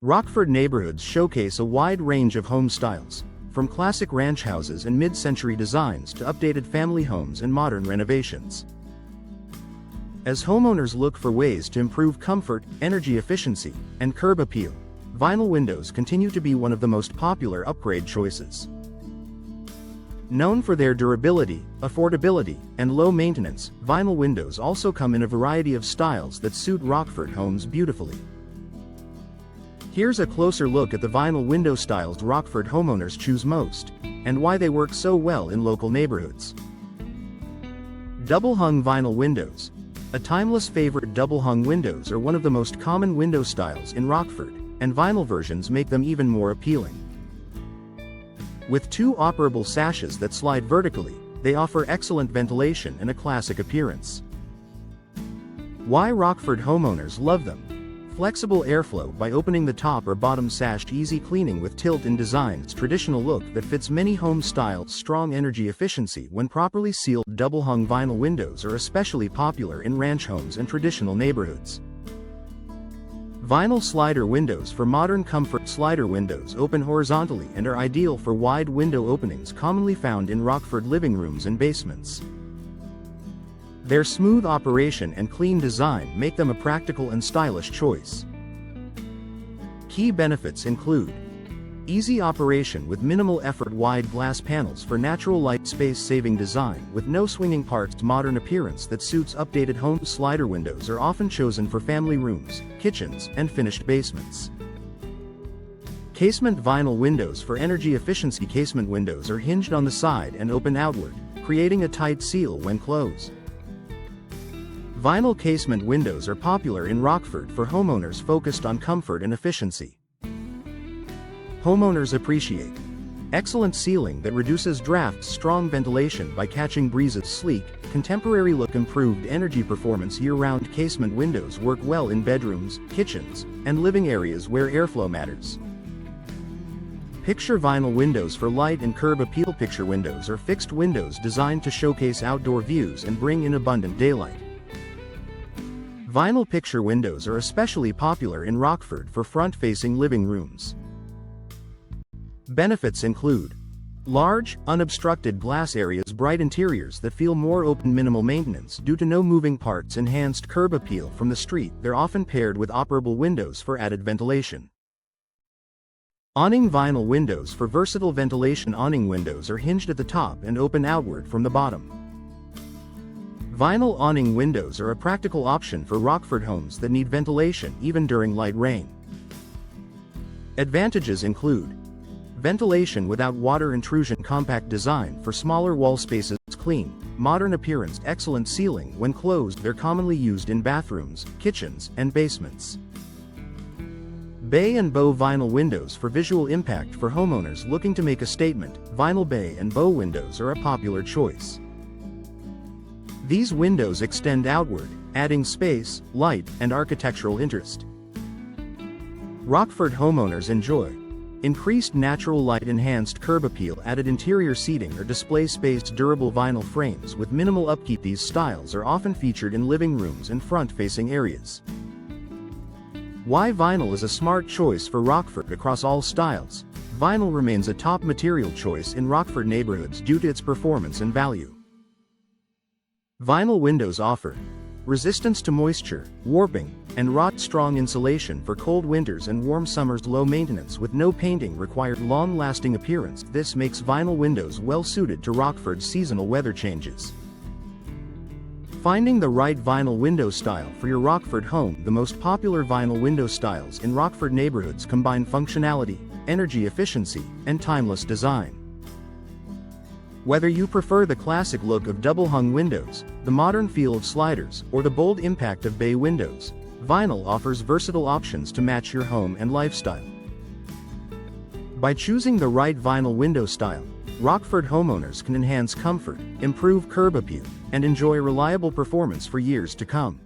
Rockford neighborhoods showcase a wide range of home styles, from classic ranch houses and mid-century designs to updated family homes and modern renovations. As homeowners look for ways to improve comfort, energy efficiency, and curb appeal, vinyl windows continue to be one of the most popular upgrade choices. Known for their durability, affordability, and low maintenance, vinyl windows also come in a variety of styles that suit Rockford homes beautifully. Here's a closer look at the vinyl window styles Rockford homeowners choose most, and why they work so well in local neighborhoods. Double-hung vinyl windows. A timeless favorite, double-hung windows are one of the most common window styles in Rockford, and vinyl versions make them even more appealing. With two operable sashes that slide vertically, they offer excellent ventilation and a classic appearance. Why Rockford homeowners love them. Flexible airflow by opening the top or bottom sash, easy cleaning with tilt-in design's traditional look that fits many home styles, strong energy efficiency when properly sealed. Double-hung vinyl windows are especially popular in ranch homes and traditional neighborhoods. Vinyl slider windows for modern comfort. Slider windows open horizontally and are ideal for wide window openings commonly found in Rockford living rooms and basements. Their smooth operation and clean design make them a practical and stylish choice. Key benefits include easy operation with minimal effort, wide glass panels for natural light, space-saving design with no swinging parts, modern appearance that suits updated homes. Slider windows are often chosen for family rooms, kitchens, and finished basements. Casement vinyl windows for energy efficiency. Casement windows are hinged on the side and open outward, creating a tight seal when closed. Vinyl casement windows are popular in Rockford for homeowners focused on comfort and efficiency. Homeowners appreciate excellent sealing that reduces drafts, strong ventilation by catching breezes, sleek, contemporary look, improved energy performance. Year-round casement windows work well in bedrooms, kitchens, and living areas where airflow matters. Picture vinyl windows for light and curb appeal. Picture windows are fixed windows designed to showcase outdoor views and bring in abundant daylight. Vinyl picture windows are especially popular in Rockford for front-facing living rooms. Benefits include large, unobstructed glass areas, bright interiors that feel more open, minimal maintenance due to no moving parts, enhanced curb appeal from the street. They're often paired with operable windows for added ventilation. Awning vinyl windows for versatile ventilation. Awning windows are hinged at the top and open outward from the bottom. Vinyl awning windows are a practical option for Rockford homes that need ventilation even during light rain. Advantages include ventilation without water intrusion, compact design for smaller wall spaces, clean, modern appearance, excellent sealing when closed. They're commonly used in bathrooms, kitchens, and basements. Bay and bow vinyl windows for visual impact. For homeowners looking to make a statement, vinyl bay and bow windows are a popular choice. These windows extend outward, adding space, light, and architectural interest. Rockford homeowners enjoy increased natural light, enhanced curb appeal, added interior seating or display space. Durable vinyl frames with minimal upkeep. These styles are often featured in living rooms and front-facing areas. Why vinyl is a smart choice for Rockford. Across all styles, vinyl remains a top material choice in Rockford neighborhoods due to its performance and value. Vinyl windows offer resistance to moisture, warping, and rot, strong insulation for cold winters and warm summers, low maintenance with no painting required, long-lasting appearance. This makes vinyl windows well-suited to Rockford's seasonal weather changes. Finding the right vinyl window style for your Rockford home. The most popular vinyl window styles in Rockford neighborhoods combine functionality, energy efficiency, and timeless design. Whether you prefer the classic look of double-hung windows, the modern feel of sliders, or the bold impact of bay windows, vinyl offers versatile options to match your home and lifestyle. By choosing the right vinyl window style, Rockford homeowners can enhance comfort, improve curb appeal, and enjoy reliable performance for years to come.